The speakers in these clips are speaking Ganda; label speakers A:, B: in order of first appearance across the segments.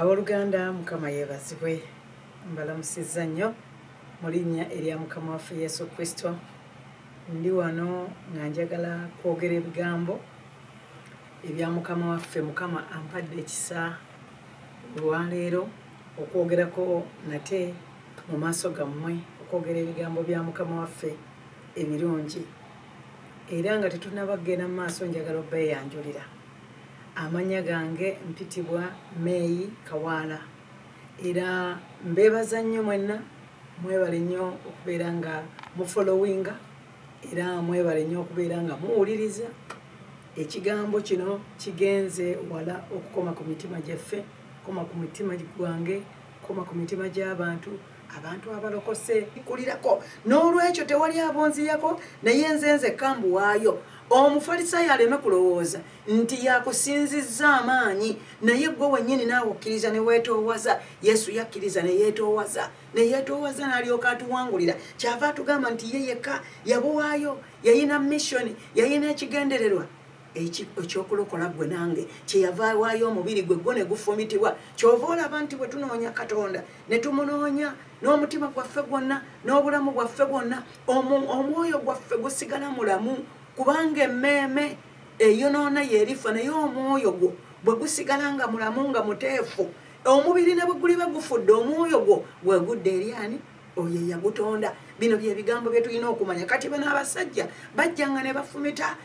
A: Abooluganda Mukama yeebazibwe, mbalamusizza nnyo mu linnya erya Mukama waffe Yesu Kristo. Ndi wano nga njagala kwogera ebigambo ebya Mukama waffe. Mukama ampadde ekisa olwaleero okwogerako nate mu maaso gammwe, okwogera ebigambo bya Mukama waffe ebirungi. Era nga tetunnabagenda mu maaso, njagala obbeeyanjulira. Amanya gange mpitibwa Meyi Kawaala. Era mbeebaza nnyo mwenna, mwebale nnyo okubeera nga mufolowinga, era mwebale nnyo okubeera nga muwuliriza. Ekigambo kino kigenze wala okukoma ku mitima gyaffe, koma ku mitima gwange, koma ku mitima gy'abantu, abantu abalokose kulirako. N'olwekyo tewali abonziyako, naye nze kambuwaayo. Omufalisaayo aleme kulowooza nti yakusinzizza amaanyi, naye gwe wennyini naawe okkiriza ne weetoowaza. Yesu yakkiriza ne yeetoowaza, n'alyoka atuwangulira. Kyava atugamba nti ye yekka yabuwaayo, yayina mission, yayina ekigendererwa ekyokulokola gwe nange. Kyeyava awaayo omubiri gwe gwo ne gufumitibwa. Kyova olaba nti bwe tunoonya Katonda ne tumunoonya n'omutima gwaffe gwonna, n'obulamu bwaffe bwonna, omwoyo gwaffe gusigala mulamu. Kubanga emmeeme eyonoona yeerifa, naye omwoyo gwo bwe gusigala nga mulamu, nga muteefu, omubiri ne bwe guliba gufudde, omwoyo gwo bwe gudde eri ani? Oyo yagutonda. Bino bye bigambo bye tulina okumanya. Kati bano abasajja bajjanga ne bafumita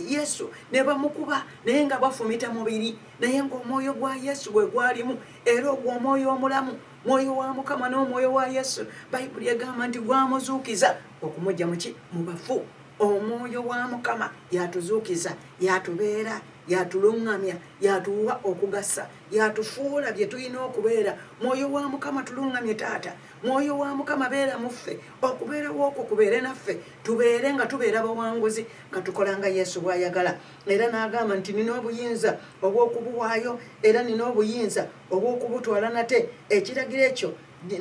A: Yesu, ne bamukuba, naye nga bafumita mubiri, naye ng'omwoyo gwa Yesu gwe gwalimu. Era ogwo omwoyo omulamu, mwoyo wa Mukama n'omwoyo wa Yesu, Bayibuli egamba nti gwamuzuukiza okumujja mu bafu. Omwoyo wa Mukama yatuzuukiza, yatubeera, yatuluŋŋamya, yatuwa okugasa, yatufuula bye tulina okubeera. Mwoyo wa Mukama tuluŋŋamye Taata, mwoyo wa Mukama beera mu ffe, okubeerawo okwo kubeere naffe, tubeere nga tubeera bawanguzi, nga tukola nga Yesu bw'ayagala. Era n'agamba nti nina obuyinza obw'okubuwaayo, era nina obuyinza obw'okubutwala nate. Ekiragiro ekyo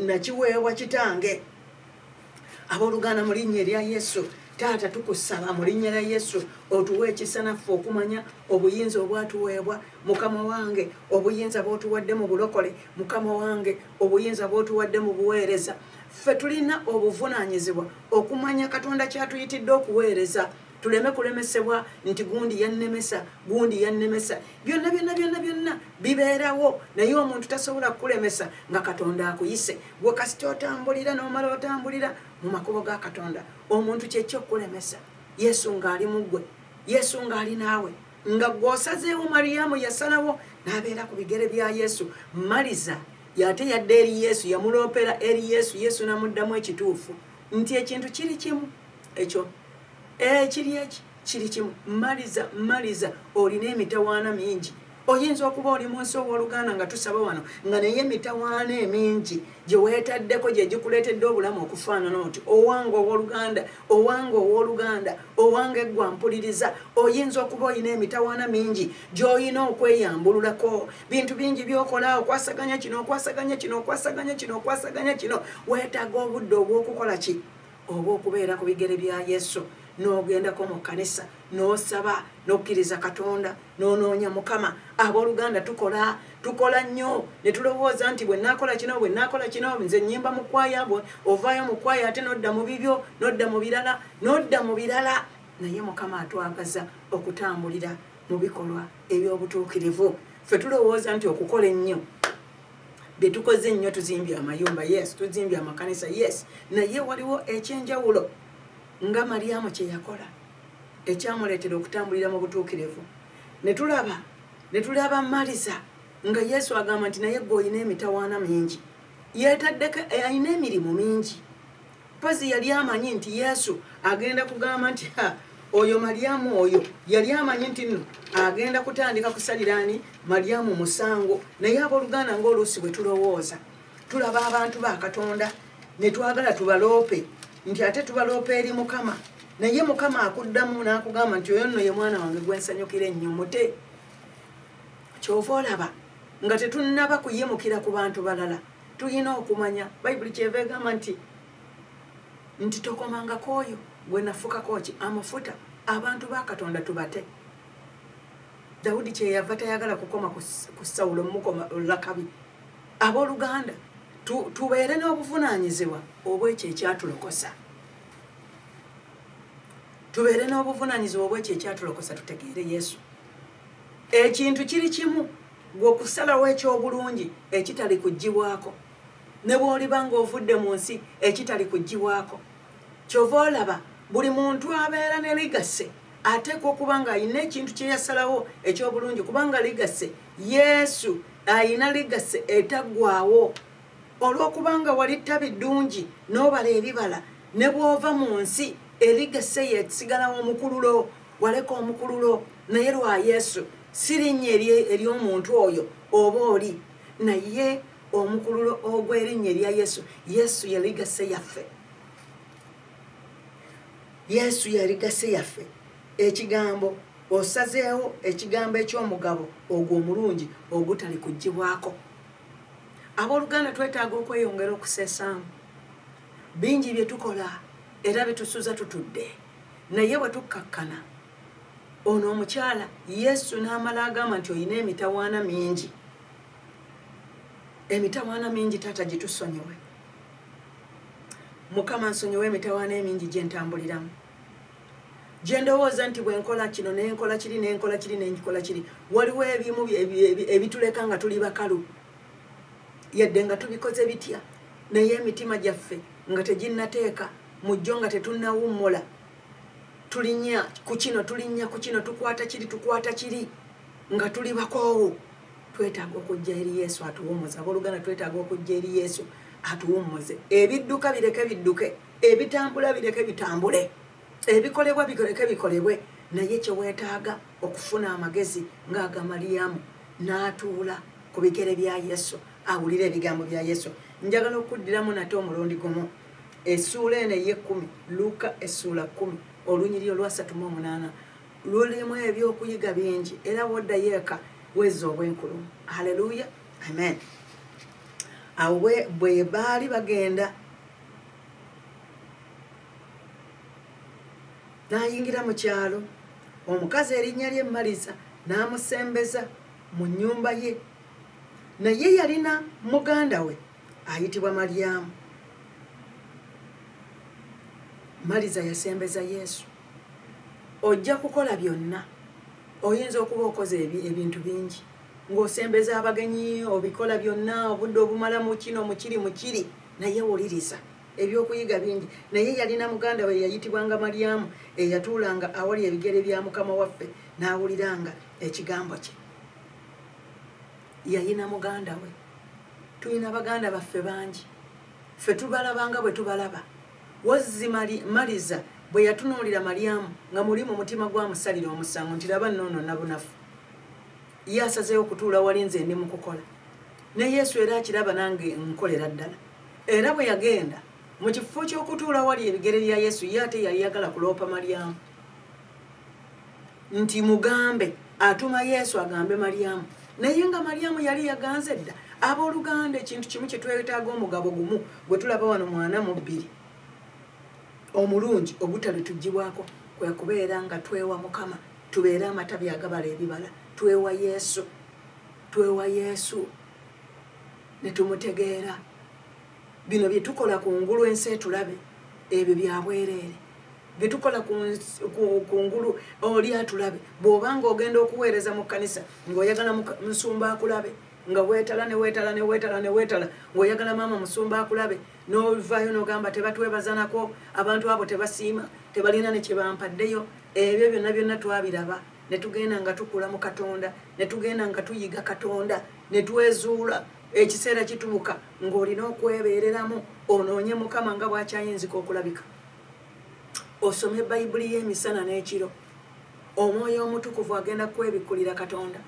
A: nakiweebwa Kitange. Abooluganda mu linnya erya Yesu, Taata tukusaba mu linnya lya Yesu otuwe ekisa naffe okumanya obuyinza obwatuweebwa. Mukama wange, obuyinza bw'otuwadde mu bulokole. Mukama wange, obuyinza bw'otuwadde mu buweereza. Ffe tulina obuvunaanyizibwa okumanya Katonda kyatuyitidde okuweereza. Tuleme kulemesebwa nti gundi yannemesa, gundi yannemesa. Byonna bibeerawo, naye omuntu tasobola kukulemesa nga Katonda akuyise. Gwe kasita otambulira n'omala otambulira mu makubo ga Katonda, omuntu kyekyokulemesa. Yesu ng'ali mu ggwe, Yesu ng'ali naawe, nga gw'osazeewo Mariyamu yasalawo n'abeera ku bigere bya Yesu. Maliza yate yadde eri Yesu, yamuloopera eri Yesu. Yesu n'amuddamu ekituufu nti ekintu kiri kimu ekyo. Kiri kimu. Maliza, olina emitawaana mingi. Oyinza okuba oli mu nsi owooluganda nga tusaba wano, nga naye emitawaana emingi gye weetaddeko gye gikuleetedde obulamu okufaanana oti owange owooluganda, owange eggwa mpuliriza. Oyinza okuba olina emitawaana mingi gy'olina okweyambululako. Bintu bingi by'okola, okwasaganya kino. Weetaaga obudde obw'okukola ki? Obw'okubeera ku bigere bya Yesu, n'ogendako mu kkanisa, n'osaba, n'okkiriza Katonda, n'onoonya Mukama. Abooluganda tukola nnyo ne tulowooza nti bwe naakola kino, nze nnyimba mu kwaya, ovaayo mu kwaya ate n'odda mu bibyo, n'odda mu birala. Naye Mukama atwagaza okutambulira mu bikolwa eby'obutuukirivu. Ffe tulowooza nti okukola ennyo, bye tukoze nnyo, tuzimbye amayumba, yes, tuzimbye amakanisa, yes, naye waliwo ekyenjawulo nga Mariyamu kye yakola ekyamuleetera okutambulira mu butuukirivu. Ne tulaba Maliza nga Yesu agamba nti naye gwe olina emitawaana mingi, yeetaddeko alina emirimu mingi. Pozi yali amanyi nti Yesu agenda kugamba nti oyo Mariyamu oyo, yali amanyi nti nno agenda kutandika kusaliraani Mariyamu musango. Naye abooluganda ng'oluusi bwe tulowooza, tulaba abantu ba Katonda ne twagala tubaloope nti ate tubaloopa eri Mukama, naye Mukama akuddamu n'akugamba nti oyo nno ye mwana wange gwe nsanyukira ennyo mute. Kyova olaba nga tetunnaba kuyimukira ku bantu balala. Tulina okumanya, Bayibuli kyeva egamba nti tokomangako oyo gwe nafukako ki amafuta. Abantu ba Katonda tubate. Dawudi kye yava tayagala kukoma ku Sawulo mukoma lakabi. Abooluganda tubeere n'obuvunaanyizibwa obw'ekyo ekyatulokosa. Tubeere n'obuvunaanyizibwa obw'ekyo ekyatulokosa tutegeere Yesu. Ekintu kiri kimu gwe okusalawo eky'obulungi ekitali kuggibwako. Ne bw'oliba ng'ovudde mu nsi ekitali kuggibwako. Kyova olaba buli muntu abeera ne ligase ateekwa okuba ng'alina ekintu kye yasalawo eky'obulungi kubanga ligase Yesu alina ligase etaggwaawo. Olw'okubanga wali ttabi ddungi n'obala ebibala ne bw'ova mu nsi erigase yesigalawo omukululo waleka omukululo naye lwa Yesu si linnya ery'omuntu oyo oba oli naye omukululo ogw'erinnya erya Yesu. Yesu ye ligase yaffe. Yesu ye ligase yaffe. Ekigambo osazeewo ekigambo eky'omugabo ogwo omulungi ogutali kuggibwako. Abooluganda twetaaga okweyongera okuseesaamu. Bingi bye tukola era bitusuza tutudde naye bwe tukkakkana ono omukyala Yesu n'amala agamba nti olina emitawaana mingi. Emitawaana mingi taata gitusonyiwe. Mukama nsonyiwe emitawaana emingi gye ntambuliramu. Gye ndowooza nti bwe nkola kino nenkola kiri nenkola kiri nenkola kiri waliwo ebimu ebituleka nga tuli bakalu yadde nga tubikoze bitya naye emitima gyaffe nga teginnateeka mujjo nga tetunnawummula. Tulinnya ku kino tulinnya ku kino tukwata kiri nga tuli bakoowu. Twetaaga okujja eri Yesu atuwummuze. Abooluganda twetaaga okujja eri Yesu atuwummuze. Ebidduka bireke bidduke, ebitambula bireke bitambule, ebikolebwa bireke bikolebwe. Naye kye weetaaga okufuna amagezi ng'aga Mariyamu n'atuula ku bigere bya Yesu awulira ebigambo bya Yesu. Njagala okuddiramu nate omulundi gumu essuula eno ey'ekkumi, Luuka essuula 10 olunyiriri olwa 38 lulimu ebyokuyiga bingi era woddayo eka wezza obwenkulumu. Haleluya, amen. Awo bwe baali bagenda n'ayingira mu kyalo, omukazi erinnya lye Maliza n'amusembeza mu nnyumba ye. Naye yalina muganda we ayitibwa Maryamu. Maliza yasembeza Yesu. Ojja kukola byonna. Oyinza okuba okoze ebintu bingi ng'osembeza abagenyi obikola byonna obudde obumala mu kino mukiri naye wuliriza ebyokuyiga bingi. Naye yalina muganda we yayitibwanga Maryamu eyatuulanga awali ebigere bya Mukama waffe n'awuliranga ekigambo kye. Yalina muganda we. Tulina baganda baffe bangi. Ffe tubalabanga bwe tubalaba. Wazzi Maliza bwe yatunuulira Maryamu nga muli mu mutima gwamusalira omusango nti laba nnono nabunafu. Ye asazeewo okutuula wali nze ndi mu kukola. Ne Yesu era akiraba nange nkolera ddala. Era bwe yagenda mu kifo ky'okutuula wali ebigere bya Yesu ye ate yali yagala kuloopa Maryamu nti mugambe atuma Yesu agambe Maryamu. Naye nga Maryamu yali yaganze dda. Abooluganda ekintu kimu kye twetaaga omugabo gumu gwe tulaba wano 42 omulungi ogutali tuggibwako kwe kubeera nga twewa Mukama, tubeere amatabi agabala ebibala, twewa Yesu ne tumutegeera. Bino bye tukola ku ngulu ensi etulabe ebyo bya bwereere. Bye tukola ku ngulu oli atulabe. Bw'obanga ogenda okuweereza mu kkanisa ng'oyagala musumba akulabe nga weetala ng'oyagala maama musumba akulabe n'ovaayo n'ogamba tebatwebaza nako, abantu abo tebasiima, tebalina ne kye bampaddeyo. Ebyo byonna twabiraba ne tugenda nga tukula mu Katonda, ne tugenda nga tuyiga Katonda, ne twezuula. Ekiseera kituuka ng'olina okwebeereramu onoonye Mukama nga bw'akyayinzika okulabika. Osome Bayibuli y'emisana n'ekiro. Omwoyo omutukuvu agenda kwebikkulira Katonda.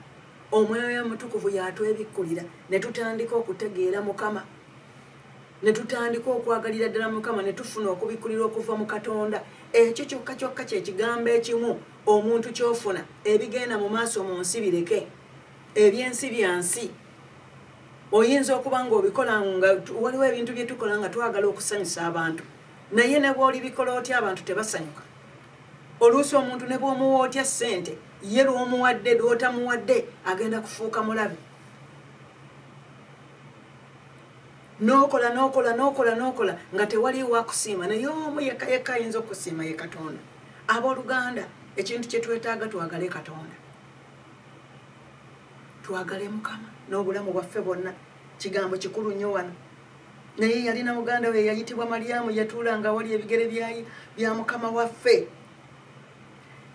A: Omwoyo omutukuvu yatwebikkulira ne tutandika okutegeera Mukama, ne tutandika okwagalira ddala Mukama, ne tufuna okubikkulira okuva mu Katonda. Ekyo kyokka kye kigambo ekimu omuntu ky'ofuna. Ebigenda mu maaso mu nsi bireke, ebyensi byansi. Oyinza okuba ng'obikola nga waliwo ebintu bye tukola nga twagala okusanyusa abantu, naye ne bw'oli bikola otya abantu tebasanyuka. Oluusi omuntu ne bw'omuwa otya ssente ye lw'omuwadde lw'otamuwadde agenda kufuuka mulabe. N'okola nga tewaliwo akusiima, naye omu yekka ayinza okusiima ye Katonda. Abooluganda, ekintu kye twetaaga twagale Katonda, twagale Mukama n'obulamu bwaffe bwonna. Kigambo kikulu nnyo wano. Naye yalina muganda we yayitibwa Maryamu, yatuulanga wali ebigere bya Mukama waffe,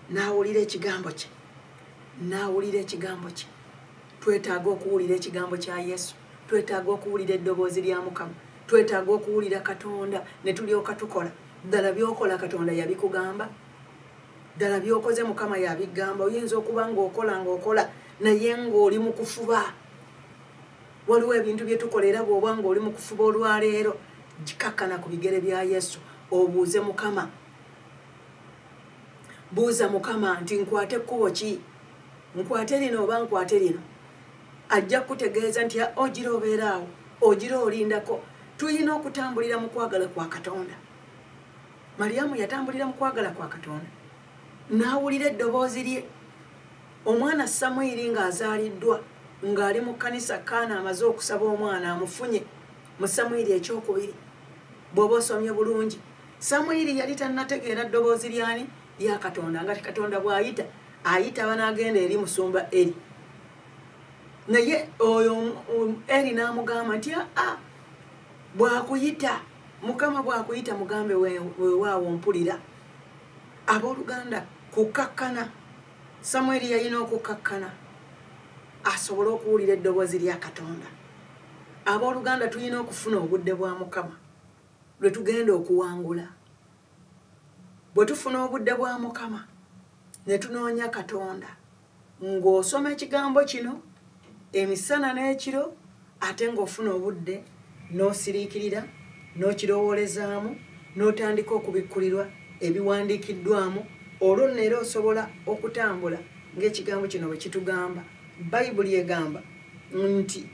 A: n'awulira ekigambo kye. Twetaaga okuwulira ekigambo kya Yesu, twetaaga okuwulira eddoboozi lya Mukama, twetaaga okuwulira Katonda ne tulyoka tukola. Ddala by'okola Katonda yabikugamba, ddala by'okoze Mukama yabigamba. Oyinza okuba ng'okola naye ng'oli mu kufuba. Waliwo ebintu bye tukola era bw'oba ng'oli mu kufuba olwaleero, gikakkana ku bigere bya Yesu, obuuze Mukama. Buuza Mukama nti nkwate ekkubo ki? Nkwate lino oba nkwate lino? Ajja kutegeeza nti ogira obeeraawo, ogira olindako. Tuyina okutambulira mu kwagala kwa Katonda. Maryamu yatambulira mu kwagala kwa Katonda, n'awulira eddoboozi lye. Omwana Samwiri ng'azaaliddwa, ng'ali mu kkanisa Kaana, amaze okusaba omwana amufunye mu Samwiri ekyokubiri. Bw'oba osomye bulungi, Samwiri yali tannategeera ddoboozi lyani lya Katonda, nga Katonda bw'ayita banagenda eri musumba Eri. Naye oyo Eri n'amugamba nti bw'akuyita, Mukama bw'akuyita mugambe weewaawo mpulira. Abooluganda, kukakkana. Samwiri yalina okukakkana asobole okuwulira eddoboozi lya Katonda. Abooluganda, tulina okufuna obudde bwa Mukama lwe tugenda okuwangula. Bwe tufuna obudde bwa Mukama ne tunoonya Katonda, ng'osoma ekigambo kino emisana n'ekiro, ate ng'ofuna obudde n'osiriikirira, n'okirowoolezaamu, n'otandika okubikkulirwa ebiwandiikiddwamu, olwo neera osobola okutambula ng'ekigambo kino bwe kitugamba. Bayibuli egamba nti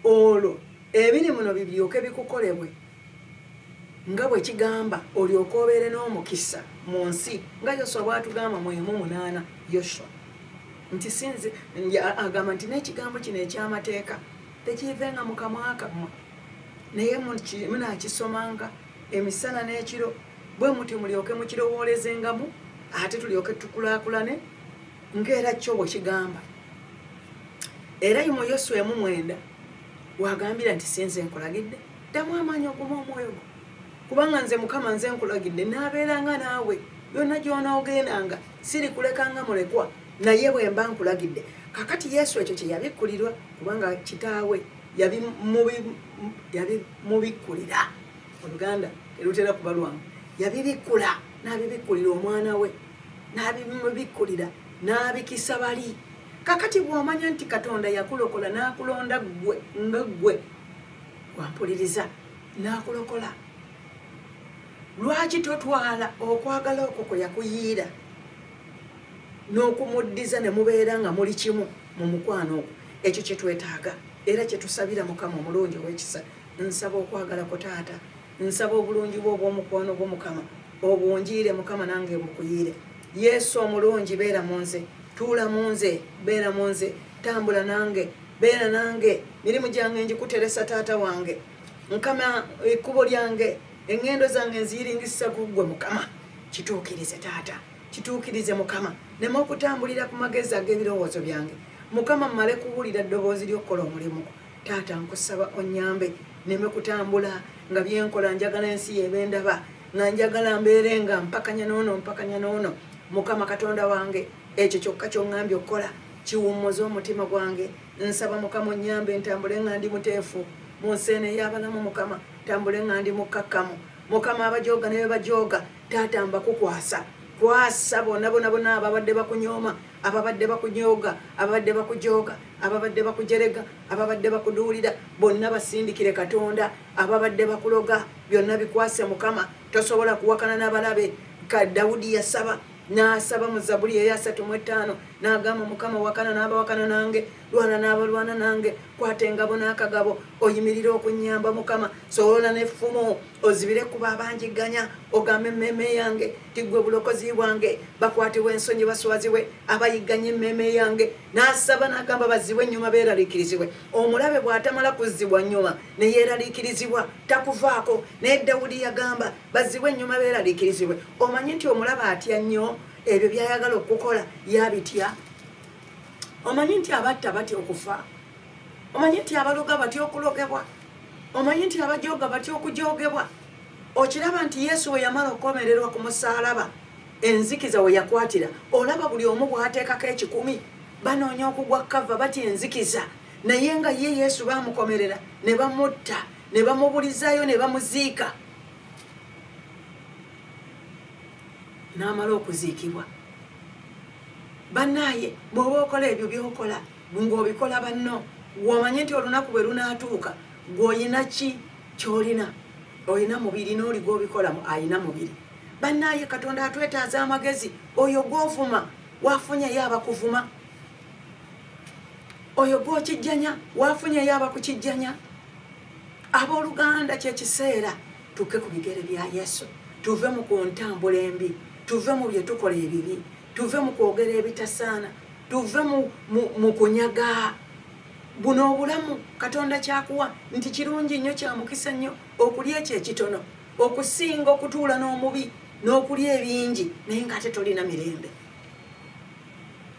A: olwo ebiri muno bibyoke bikukolebwe nga bwe kigamba, olyoke obeere n'omukisa mu nsi, nga Yoswa bw'atugamba mu 8 Yoswa. Nti sinze agamba nti n'ekigambo kino eky'amateeka tekiivenga mu kamwa kammwe, naye munaakisomanga emisana n'ekiro, bwe muti mulyoke mukirowoolezengamu, ate tulyoke tukulaakulane ng'era kyo bwe kigamba. Era mu Yoswa 9 wagambira nti sinze nkulagidde, ddamu amaanyi oguma omwoyo gwo, kubanga nze Mukama nze nkulagidde, n'abeeranga naawe yonna gy'onoogendanga, sirikulekanga mulekwa, naye bwe mba nkulagidde. Kakati Yesu ekyo kye yabikkulirwa, kubanga kitaawe yabimubikkulira. Oluganda terutera kuba lwangu. Yabibikkula, n'abibikkulira omwana we, n'abimubikkulira, n'abikisa bali. Kakati bw'omanya nti Katonda yakulokola n'akulonda ggwe nga ggwe wampuliriza, n'akulokola, lwaki totwala okwagala okwo kwe yakuyiira n'okumuddiza ne mubeera nga muli kimu mu mukwano ogwo? Ekyo kye twetaaga era kye tusabira Mukama omulungi ow'ekisa. Nsaba okwagala ko Taata, nsaba obulungi bwo obw'omukwano gwo Mukama, obunjiire Mukama nange mbukuyiire. Yesu omulungi, beera mu nze, tuula mu nze, beera mu nze, tambula nange, beera nange, mirimu gyange njikuteresa Taata wange. Mukama ekkubo lyange, engendo zange nziyiringisa ku ggwe Mukama. Kituukirize Taata, kituukirize Mukama, neme okutambulira ku magezi ag'ebirowoozo byange. Mukama mmale kuwulira ddoboozi ly'okukola omulimu gwo. Taata nkusaba onnyambe, neme kutambula nga byenkola njagala ensi y'ebendaba, nga njagala mbeere nga mpakanya n'ono. Mukama Katonda wange, ekyo kyokka ky'oŋŋambye okukola kiwummuze omutima gwange. Nsaba Mukama onnyambe ntambule nga ndi muteefu mu nseene ey'abalamu. Mukama tambule nga ndi mukkakkamu. Mukama abajooga ne bajooga, Taata mbakukwasa, kwasa bonna ababadde bakunyooma, ababadde bakunyooga, ababadde bakujooga, ababadde bakujerega, ababadde bakuduulira, bonna basindikire Katonda. Ababadde bakuloga, byonna bikwase Mukama. Tosobola kuwakana n'abalabe. Dawudi yasaba, n'asaba mu Zabbuli eya 35, n'agamba Mukama wakana n'abawakana nange, lwana n'abalwana nange, kwata engabo n'akagabo, oyimirire okunyamba Mukama, solola n'effumu, ozibire kuba abanjiganya, ogambe emmeeme yange, tiggwe bulokozi bwange, bakwatibwe ensonyi baswazibwe, abayigganya emmeeme yange, n'asaba n'agamba bazzibwe ennyuma beeraliikirizibwe. Omulabe bw'atamala kuzzibwa nnyuma ne yeeraliikirizibwa takuvaako, naye Dawudi yagamba bazzibwe ennyuma beeraliikirizibwe. Omanyi nti omulabe atya nnyo ebyo by'ayagala okukola yabitya. Omanyi nti abatta batya okufa. Omanyi nti abaloga batya okulogebwa. Omanyi nti abajooga batya okujogebwa. Okiraba nti Yesu we yamala okukomererwa ku musaalaba, enzikiza we yakwatira, olaba buli omu bw'ateekako 10 banoonya okugwa kava batya enzikiza, naye nga ye Yesu baamukomerera ne bamutta ne bamubulizaayo ne bamuziika, n'amala okuziikibwa. Bannaaye bw'oba okola ebyo by'okola ng'obikola banno, w'omanyi nti olunaku bwe lunaatuuka gw'olina ki ky'olina? Olina mubiri n'oli gw'obikolamu alina mubiri. Bannaaye Katonda atwetaaza amagezi. Oyo gw'ovuma waafunyeyo abakuvuma, oyo gw'okijjanya waafunyeyo abakukijjanya. Abooluganda kyekiseera tukke ku bigere bya Yesu, tuve mu kuntambula embi, tuve mu bye tukola ebibi, tuve mu kwogera ebitasaana, tuve mu kunyaga. Buno obulamu Katonda kyakuwa nti kirungi nnyo, kya mukisa nnyo okulya ekyo ekitono okusinga okutuula n'omubi n'okulya ebingi naye ng'ate tolina mirembe.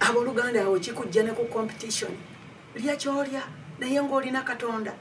A: Abooluganda awo kikujja ne ku competition. Lya kyolya naye ng'olina Katonda.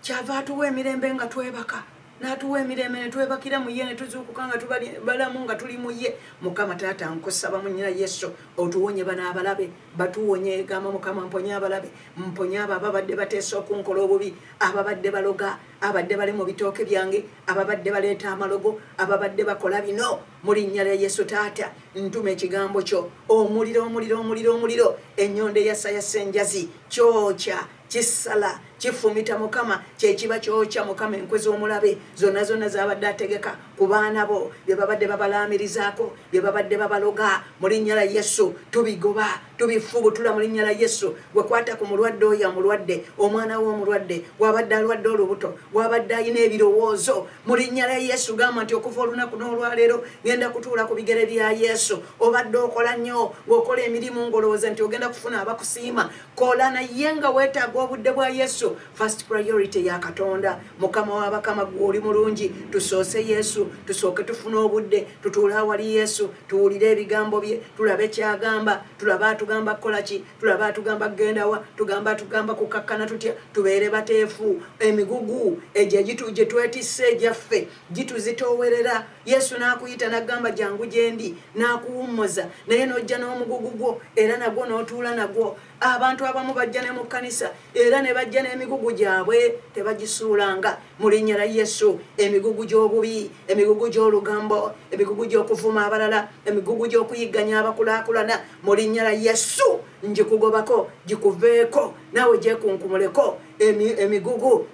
A: Kyava atuwa emirembe nga twebaka, n'atuwa emirembe ne twebakira mu ye ne tuzuukuka nga balamu nga tuli mu ye. Mukama Taata nkusaba mu nnyina Yesu otuwonye bano abalabe, batuwonye, gamba Mukama mponye abalabe, mponye abo ababadde bateesa okunkola obubi, ababadde baloga, abadde bali mu bitooke byange, ababadde baleeta amalogo, ababadde bakola bino. Mu linnya lya Yesu Taata ntuma ekigambo kyo, omuliro omuliro omuliro omuliro, ennyonda eyasayasa enjazi kyokya kisala kifumita Mukama, kyekiba kyokya Mukama enkwe z'omulabe zonna zonna z'abadde ategeka ku baana bo bye babadde babalaamirizaako, bye babadde babaloga. Mu linnya la Yesu tubigoba, tubifubutula mu linnya la Yesu. Wekwata ku mulwadde oyo amulwadde, omwana we omulwadde, wabadde alwadde olubuto, wabadde alina ebirowoozo, mu linnya la Yesu gamba nti okuva olunaku n'olwaleero genda kutuula ku bigere bya Yesu. Obadde okola nnyo, ng'okola emirimu ng'olowooza nti ogenda kufuna abakusiima, kola naye nga weetaaga obudde bwa Yesu. First priority ya Katonda. Mukama w'abakama gw'oli mulungi, tusoose Yesu, tusooke tufune obudde, tutuule awali Yesu, tuwulire ebigambo bye, tulabe kyagamba, tulabe atugamba kukola ki, tulabe atugamba kugenda wa, atugamba kukakkana tutya, tubeere bateefu. Emigugu egyo gye twetisse egyaffe gituzitoowerera. Yesu n'akuyita n'agamba jangu gyendi, n'akuwummuza, naye n'ojja n'omugugu gwo era nagwo n'otuula nagwo. Abantu abamu bajja ne mu kkanisa era ne bajja n'emigugu gyabwe tebagisuulanga. Mu linnya la Yesu emigugu gy'obubi, emigugu gy'olugambo, emigugu gy'okuvuma abalala, emigugu gy'okuyigganya abakulaakulana, mu linnya la Yesu njikugobako, gikuveeko, naawe gyekunkumuleko. Emigugu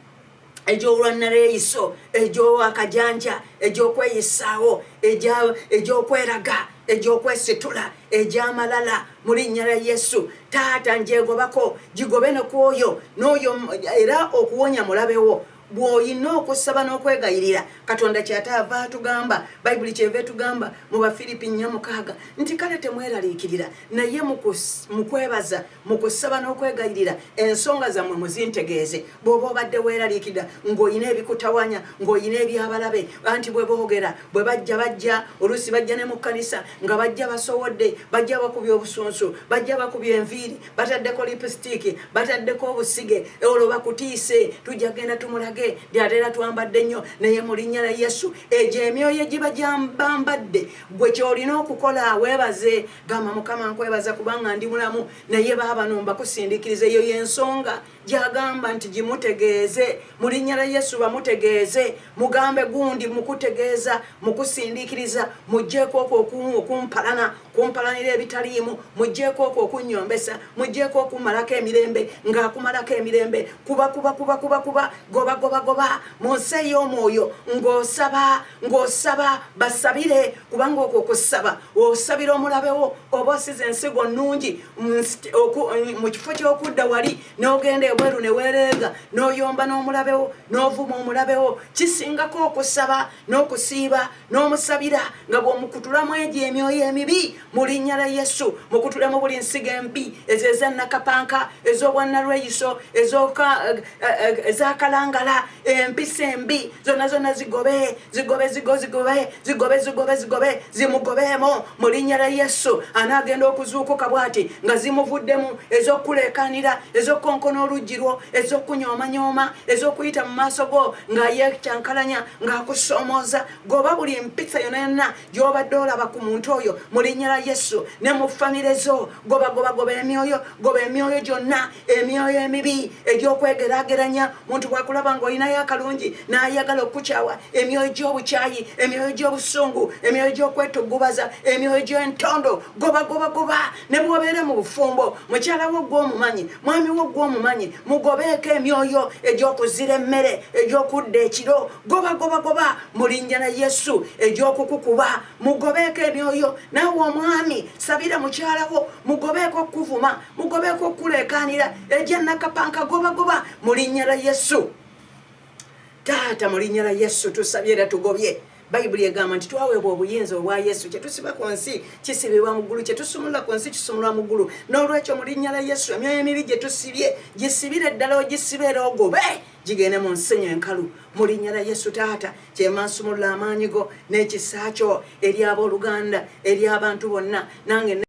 A: egy'olwannareeyiso, egy'akajanja, egy'okweyisaawo, egy'okweraga, egy'okwesitula, egy'amalala, mu linnya la Yesu Taata njegobako, gigobe ne kwoyo n'oyo era okuwonya mulabewo. Bw'olina okusaba n'okwegayirira Katonda kyataava atugamba, Bayibuli kyeva etugamba mu Bafiripi 4:6 nti kale temweraliikirira naye mu kwebaza, mu kusaba n'okwegayirira ensonga zammwe muzintegeeze. Bw'oba obadde weeraliikirira ng'olina ebikutawanya, ng'olina ebyabalabe, anti bwe boogera, bwe bajja oluusi bajja ne mu kkanisa nga bajja basowodde, bajja bakubya obusunsu, bajja bakubya enviiri, bataddeko lipstick, bataddeko obusige, olwo bakutiise, tujja genda tumulage lyatera twambadde nnyo, naye mu linnya la Yesu egyo emyoyo giba gyambambadde. Gwe kyolina okukola weebaze, gamba Mukama nkwebaza kubanga ndi mulamu, naye baabano mbakusindiikiriza. Eyo y'ensonga gyagamba nti gimutegeeze mu linnya lya Yesu bamutegeeze mugambe gundi mukutegeeza mukusindikiriza mujjeeko kumpalanira ebitaliimu mujjeeko okunyombesa mujjeeko okumalako emirembe ng'akumalako emirembe kuba goba mu nsi ey'omwoyo ng'osaba basabire kubanga okwo kusaba osabira omulabewo oba osize ensigo nnungi mu kifo ky'okudda wali n'ogenda ebweru ne weereega n'oyomba n'omulabewo n'ovuma omulabewo kisingako okusaba n'okusiiba n'omusabira nga bw'omukutulamu egyo emyoyo emibi mu linnya lya Yesu mukutulemu buli nsigo embi ezo ezannakapanka ez'obwannalweyiso ezakalangala empisa embi zonna zigobe zimugobeemu mu linnya lya Yesu anaagenda okuzuukuka bw'ati nga zimuvuddemu ez'okuleekanira ez'okonkona oluggi lwo ez'okunyoomanyoma ez'okuyita mu maaso go ng'ayeekyankalanya ng'akusoomooza goba buli mpisa yonna gy'obadde olaba ku muntu oyo mu linnya lya Yesu ne mu famire zo goba emyoyo gyonna emyoyo emibi egy'okwegeraageranya muntu bwakulaba ng'olinayo akalungi n'ayagala okukyawa emyoyo gy'obukyayi emyoyo gy'obusungu emyoyo gy'okwetugubaza emyoyo gy'entondo goba ne bw'obeera mu bufumbo mukyala wo gw'omumanyi mwami wo gw'omumanyi mugobeeko emyoyo egy'okuzira emmere egy'okudda ekiro goba mu linnya lya Yesu egy'okukukuba mugobeeko emyoyo naawe omwami sabira mukyala wo mugobeeko okuvuma mugobeeko okuleekaanira egyannakapanka goba mu linnya lya Yesu taata mu linnya lya Yesu tusabye era tugobye Bayibuli egamba nti twaweebwa obuyinza obwa Yesu kyetusiba ku nsi kisibibwa mu ggulu kyetusumulula ku nsi kisumulwa mu ggulu n'olwekyo mu linnya lya Yesu emyoyo emibi gye tusibye gisibire ddala ogisibe era ogobe gigende mu nsenyi enkalu mu linnya lya Yesu taata kyemansumulula amaanyi go n'ekisa kyo eri abooluganda eri abantu bonna nange